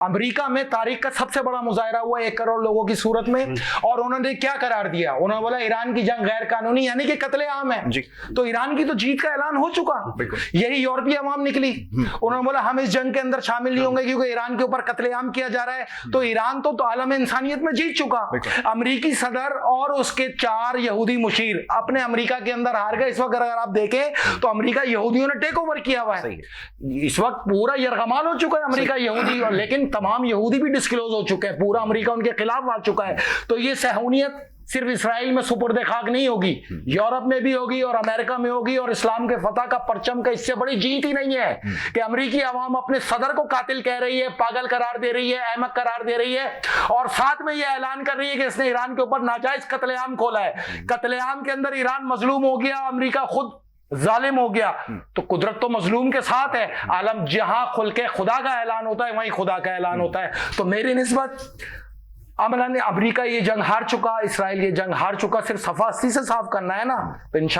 America में तारीख का सबसे बड़ा मुजाहरा हुआ 1 करोड़ लोगों की सूरत में, और उन्होंने क्या करार दिया? उन्होंने बोला ईरान की जंग गैर कानूनी, यानी कि कत्लेआम है जी। तो ईरान की तो जीत का ऐलान हो चुका। यही यूरोपीय अवाम निकली, उन्होंने बोला हम इस जंग के अंदर शामिल नहीं होंगे क्योंकि ईरान के ऊपर कत्लेआम किया जा रहा है। तो ईरान तो आलम इंसानियत में जीत चुका। अमरीकी सदर और उसके 4 यहूदी मुशीर अपने अमेरिका के अंदर हार गए। इस वक्त अगर आप देखें तो अमेरिका यहूदियों ने टेक ओवर किया हुआ है। इस वक्त पूरा यरगमाल हो चुका है अमेरिका यहूदी, और लेकिन तमाम यहूदी भी डिस्क्लोज हो चुके हैं, पूरा अमेरिका उनके खिलाफ आ चुका है। तो ये सहूनियत सिर्फ इसराइल में सुपुर्द खाक नहीं होगी, यूरोप में भी होगी और अमेरिका में होगी। और इस्लाम के फतह का परचम का इससे बड़ी जीत ही नहीं है कि अमेरिकी अवाम अपने सदर को कातिल कह रही है, पागल करार दे रही है, अहमक करार दे रही है, और साथ में यह ऐलान कर रही है कि इसने ईरान के ऊपर नाजायज कत्लेआम खोला है। कत्लेआम के अंदर ईरान मजलूम हो गया, अमेरिका खुद जालिम हो गया। तो कुदरत तो मजलूम के साथ है। आलम जहां खुल के खुदा का ऐलान होता है वहीं खुदा का ऐलान होता है। तो मेरी निस्बत अमरीका ये जंग हार चुका, इसराइल ये जंग हार चुका। सिर्फ सफा अस्सी से साफ करना है ना, तो इंशाल्लाह